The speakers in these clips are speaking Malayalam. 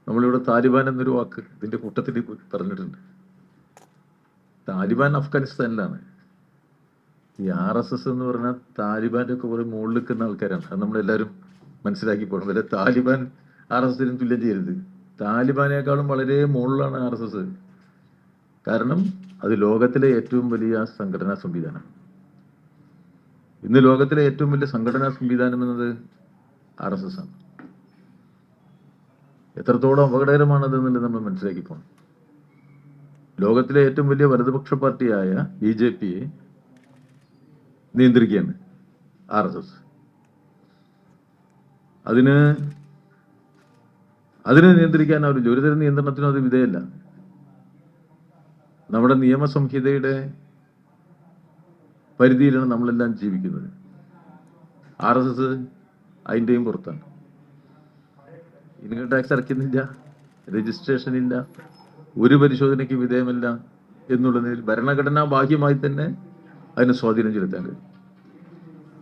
നമ്മളിവിടെ താലിബാൻ എന്നൊരു വാക്ക് ഇതിന്റെ കൂട്ടത്തിൽ പറഞ്ഞിട്ടുണ്ട്. താലിബാൻ അഫ്ഗാനിസ്ഥാനിലാണ്. ഈ RSS എന്ന് പറഞ്ഞാൽ താലിബാന്റെ ഒക്കെ പോലെ മുകളിൽ നിൽക്കുന്ന ആൾക്കാരാണ്. അത് നമ്മളെല്ലാവരും മനസ്സിലാക്കി പോകണം. വരെ താലിബാൻ RSSനും തുല്യം ചെയ്യരുത്. താലിബാനേക്കാളും വളരെ മുകളിലാണ് RSS. കാരണം അത് ലോകത്തിലെ ഏറ്റവും വലിയ സംഘടനാ സംവിധാനം. ഇന്ന് ലോകത്തിലെ ഏറ്റവും വലിയ സംഘടനാ സംവിധാനം എന്നത് RSS ആണ്. എത്രത്തോളം അപകടകരമാണത് എന്നുള്ളത് നമ്മൾ മനസ്സിലാക്കി പോകണം. ലോകത്തിലെ ഏറ്റവും വലിയ വലതുപക്ഷ പാർട്ടിയായ BJPയെ നിയന്ത്രിക്കുകയാണ് RSS. അതിനെ നിയന്ത്രിക്കാൻ അവർ ഒരുതരം നിയന്ത്രണത്തിനും അത് വിധേയമല്ല. നമ്മുടെ നിയമസംഹിതയുടെ പരിധിയിലാണ് നമ്മളെല്ലാം ജീവിക്കുന്നത്. RSS അതിൻ്റെയും പുറത്താണ്. ഇൻകം ടാക്സ് അടയ്ക്കുന്നില്ല, രജിസ്ട്രേഷൻ ഇല്ല, ഒരു പരിശോധനയ്ക്ക് വിധേയമല്ല എന്നുള്ളതിൽ ഭരണഘടനാ ബാഹ്യമായി തന്നെ അതിന് സ്വാധീനം ചെലുത്താൻ കഴിയും.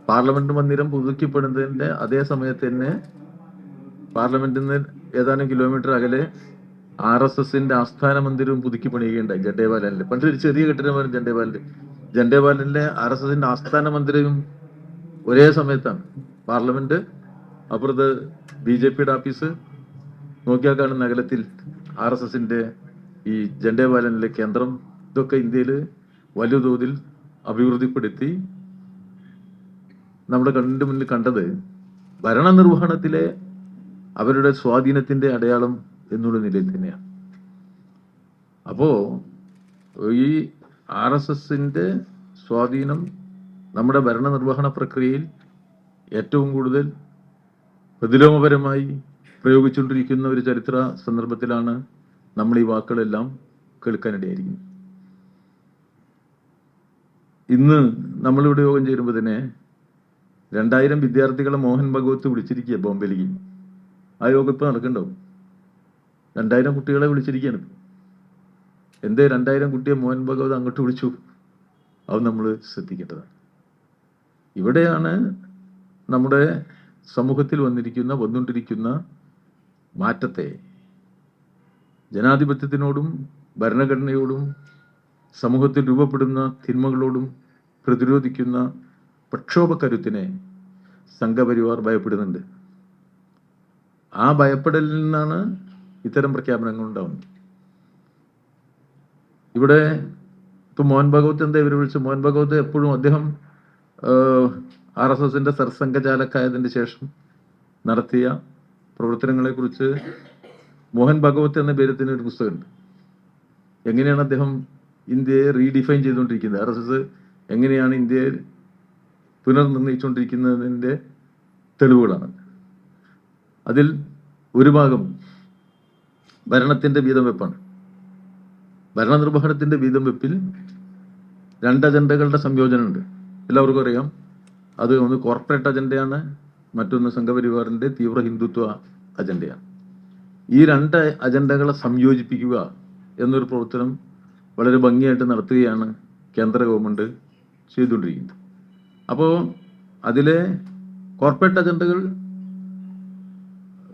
പാർലമെന്റ് മന്ദിരം പുതുക്കിപ്പെടുന്നതിൻ്റെ അതേ സമയത്ത് തന്നെ പാർലമെന്റിൽ നിന്ന് ഏതാനും കിലോമീറ്റർ അകലെ RSSന്റെ ആസ്ഥാന മന്ദിരവും പുതുക്കി പണിയുകയുണ്ടായി ജണ്ടേവാലിൽ. പണ്ട് ഒരു ചെറിയ കെട്ടിടമാണ് ജണ്ടേവാലിലെ RSSന്റെ ആസ്ഥാന മന്ദിരവും ഒരേ സമയത്താണ്. പാർലമെന്റ് അപ്പുറത്ത് BJPയുടെ ഓഫീസ്, നോക്കിയാൽ കാണുന്ന അകലത്തിൽ RSSന്റെ ഈ ജണ്ടേവാലിലെ കേന്ദ്രം. ഇതൊക്കെ ഇന്ത്യയിൽ വലിയ തോതിൽ അഭിവൃദ്ധിപ്പെടുത്തി നമ്മുടെ കണ്ണിന്റെ മുന്നിൽ കണ്ടത് ഭരണനിർവഹണത്തിലെ അവരുടെ സ്വാധീനത്തിന്റെ അടയാളം എന്നുള്ള നിലയിൽ തന്നെയാണ്. അപ്പോ ഈ RSSന്റെ സ്വാധീനം നമ്മുടെ ഭരണനിർവഹണ പ്രക്രിയയിൽ ഏറ്റവും കൂടുതൽ പ്രതിലോമപരമായി പ്രയോഗിച്ചുകൊണ്ടിരിക്കുന്ന ഒരു ചരിത്ര സന്ദർഭത്തിലാണ് നമ്മൾ ഈ വാക്കുകളെല്ലാം കേൾക്കാനിടയായിരിക്കുന്നത്. ഇന്ന് നമ്മളിവിടെ യോഗം ചേരുമ്പോൾ തന്നെ 2000 വിദ്യാർത്ഥികളെ മോഹൻ ഭഗവത് വിളിച്ചിരിക്കുക ബോംബെയിലേക്ക്. ആ യോഗം ഇപ്പൊ നടക്കണ്ടാവും. 2000 കുട്ടികളെ വിളിച്ചിരിക്കുകയാണ്. എന്തേ 2000 കുട്ടിയെ മോഹൻ ഭഗവത് അങ്ങോട്ട് വിളിച്ചു? അത് നമ്മൾ ശ്രദ്ധിക്കേണ്ടതാണ്. ഇവിടെയാണ് നമ്മുടെ സമൂഹത്തിൽ വന്നുകൊണ്ടിരിക്കുന്ന മാറ്റത്തെ ജനാധിപത്യത്തിനോടും ഭരണഘടനയോടും സമൂഹത്തിൽ രൂപപ്പെടുന്ന തിന്മകളോടും പ്രതിരോധിക്കുന്ന പ്രക്ഷോഭക്കരുത്തിനെ സംഘപരിവാർ ഭയപ്പെടുന്നുണ്ട്. ആ ഭയപ്പെടലിൽ നിന്നാണ് ഇത്തരം പ്രഖ്യാപനങ്ങൾ ഉണ്ടാവുന്നത്. ഇവിടെ ഇപ്പൊ മോഹൻ ഭഗവത് എന്താ ഇവർ വിളിച്ചു? മോഹൻ ഭഗവത് എപ്പോഴും അദ്ദേഹം RSSന്റെ സർസംഘചാലക്കായതിന് ശേഷം നടത്തിയ പ്രവർത്തനങ്ങളെ കുറിച്ച് മോഹൻ ഭഗവത് എന്ന പേരത്തിന് ഒരു പുസ്തകമുണ്ട്. എങ്ങനെയാണ് അദ്ദേഹം ഇന്ത്യയെ റീഡിഫൈൻ ചെയ്തുകൊണ്ടിരിക്കുന്നത്, RSS എങ്ങനെയാണ് ഇന്ത്യയെ പുനർനിർണയിച്ചുകൊണ്ടിരിക്കുന്നതിൻ്റെ തെളിവുകളാണ്. അതിൽ ഒരു ഭാഗം ഭരണത്തിന്റെ വീതം വെപ്പാണ്. ഭരണനിർവഹണത്തിന്റെ വീതം വെപ്പിൽ 2 അജണ്ടകളുടെ സംയോജനമുണ്ട്. എല്ലാവർക്കും അറിയാം. അത് ഒന്ന് കോർപ്പറേറ്റ് അജണ്ടയാണ്, മറ്റൊന്ന് സംഘപരിവാറിന്റെ തീവ്ര ഹിന്ദുത്വ അജണ്ടയാണ്. ഈ 2 അജണ്ടകളെ സംയോജിപ്പിക്കുക എന്നൊരു പ്രവർത്തനം വളരെ ഭംഗിയായിട്ട് നടത്തുകയാണ് കേന്ദ്ര ഗവൺമെന്റ് ചെയ്തുകൊണ്ടിരിക്കുന്നത്. അപ്പോൾ അതിലെ കോർപ്പറേറ്റ് അജണ്ടകൾ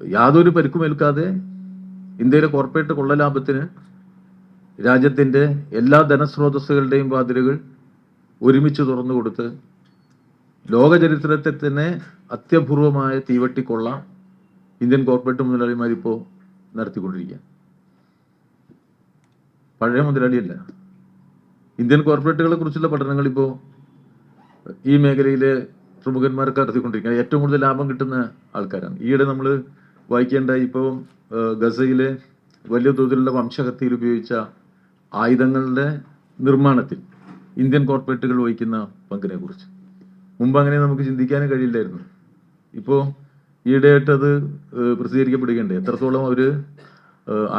യാതൊരു പരിക്കുമേൽക്കാതെ ഇന്ത്യയിലെ കോർപ്പറേറ്റ് കൊള്ളലാഭത്തിന് രാജ്യത്തിന്റെ എല്ലാ ധനസ്രോതസ്സുകളുടെയും വാതിലുകൾ ഒരുമിച്ച് തുറന്നു കൊടുത്ത് ലോക ചരിത്രത്തെ തന്നെ അത്യപൂർവമായ തീവട്ടിക്കൊള്ള ഇന്ത്യൻ കോർപ്പറേറ്റ് മുതലാളിമാരിപ്പോൾ നടത്തിക്കൊണ്ടിരിക്കുക. പഴയ മുതലാളിയല്ല. ഇന്ത്യൻ കോർപ്പറേറ്റുകളെ കുറിച്ചുള്ള പഠനങ്ങൾ ഇപ്പോൾ ഈ മേഖലയിലെ പ്രമുഖന്മാർക്ക് നടത്തിക്കൊണ്ടിരിക്കുക. ഏറ്റവും കൂടുതൽ ലാഭം കിട്ടുന്ന ആൾക്കാരാണ്. ഈയിടെ നമ്മൾ വായിക്കേണ്ട ഇപ്പോൾ ഗസയിലെ വലിയ തോതിലുള്ള വംശഹത്യയിൽ ഉപയോഗിച്ച ആയുധങ്ങളുടെ നിർമ്മാണത്തിൽ ഇന്ത്യൻ കോർപ്പറേറ്റുകൾ വഹിക്കുന്ന പങ്കിനെ കുറിച്ച് മുമ്പ് അങ്ങനെ നമുക്ക് ചിന്തിക്കാനും കഴിയില്ലായിരുന്നു. ഇപ്പോൾ ഈയിടെയായിട്ട് അത് പ്രസിദ്ധീകരിക്കപ്പെടുകയുണ്ട്. എത്രത്തോളം അവർ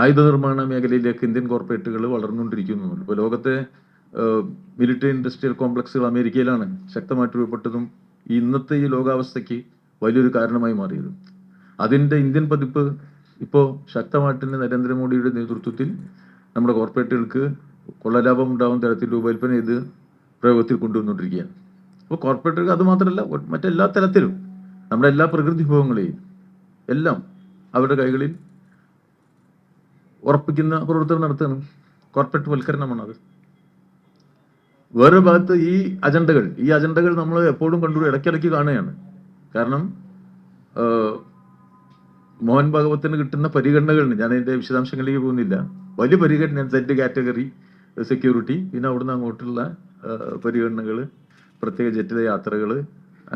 ആയുധ നിർമ്മാണ മേഖലയിലേക്ക് ഇന്ത്യൻ കോർപ്പറേറ്റുകൾ വളർന്നുകൊണ്ടിരിക്കുന്നു. ഇപ്പോൾ ലോകത്തെ മിലിറ്ററി ഇൻഡസ്ട്രിയൽ കോംപ്ലക്സുകൾ അമേരിക്കയിലാണ് ശക്തമായിട്ട് രൂപപ്പെട്ടതും ഇന്നത്തെ ഈ ലോകാവസ്ഥയ്ക്ക് വലിയൊരു കാരണമായി മാറിയതും. അതിൻ്റെ ഇന്ത്യൻ പതിപ്പ് ഇപ്പോൾ ശക്തമായിട്ട് നരേന്ദ്രമോദിയുടെ നേതൃത്വത്തിൽ നമ്മുടെ കോർപ്പറേറ്റുകൾക്ക് കൊള്ളലാഭം ഉണ്ടാകുന്ന തരത്തിൽ രൂപകൽപ്പന ചെയ്ത് പ്രയോഗത്തിൽ കൊണ്ടുവന്നുകൊണ്ടിരിക്കുകയാണ്. അപ്പോൾ കോർപ്പറേറ്റുകൾക്ക് അത് മാത്രമല്ല, മറ്റെല്ലാ തരത്തിലും നമ്മുടെ എല്ലാ പ്രകൃതി വിഭവങ്ങളെയും എല്ലാം അവരുടെ കൈകളിൽ ഉറപ്പിക്കുന്ന പ്രവർത്തനം നടത്തുകയാണ്. കോർപ്പറേറ്റ് വൽക്കരണമാണ് അത്. വേറൊരു ഭാഗത്ത് ഈ അജണ്ടകൾ നമ്മൾ എപ്പോഴും ഇടയ്ക്കിടയ്ക്ക് കാണുകയാണ്. കാരണം മോഹൻ ഭാഗവത്തിന് കിട്ടുന്ന പരിഗണനകളുണ്ട്. ഞാൻ അതിന്റെ വിശദാംശങ്ങളിലേക്ക് പോകുന്നില്ല. വലിയ പരിഗണന Z കാറ്റഗറി സെക്യൂരിറ്റി, പിന്നെ അവിടുന്ന് അങ്ങോട്ടുള്ള പരിഗണനകൾ, പ്രത്യേക ജെറ്റിലെ യാത്രകൾ,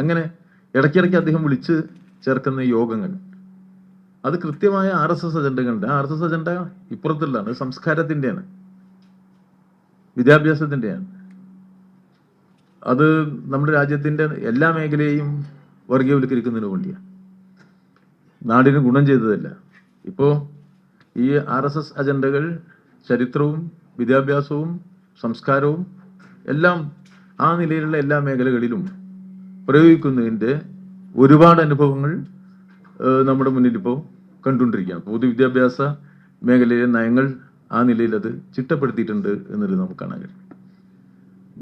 അങ്ങനെ ഇടയ്ക്കിടയ്ക്ക് അദ്ദേഹം വിളിച്ച് ചേർക്കുന്ന യോഗങ്ങൾ, അത് കൃത്യമായ RSS അജണ്ടകളുണ്ട്. ആ RSS അജണ്ട ഇപ്പുറത്തുള്ളതാണ്, സംസ്കാരത്തിൻ്റെയാണ്, വിദ്യാഭ്യാസത്തിൻ്റെയാണ്. അത് നമ്മുടെ രാജ്യത്തിൻ്റെ എല്ലാ മേഖലയെയും വർഗീയവൽക്കരിക്കുന്നതിന് വേണ്ടിയാണ്, നാടിന് ഗുണം ചെയ്തതല്ല. ഇപ്പോൾ ഈ RSS അജണ്ടകൾ ചരിത്രവും വിദ്യാഭ്യാസവും സംസ്കാരവും എല്ലാം ആ നിലയിലുള്ള എല്ലാ മേഖലകളിലും പ്രയോഗിക്കുന്നതിൻ്റെ ഒരുപാട് അനുഭവങ്ങൾ നമ്മുടെ മുന്നിൽ ഇപ്പോൾ കണ്ടുകൊണ്ടിരിക്കുകയാണ്. പൊതുവിദ്യാഭ്യാസ മേഖലയിലെ നയങ്ങൾ ആ നിലയിൽ അത് ചിട്ടപ്പെടുത്തിയിട്ടുണ്ട് എന്നുള്ളത് നമുക്ക് കാണാൻ കഴിയും.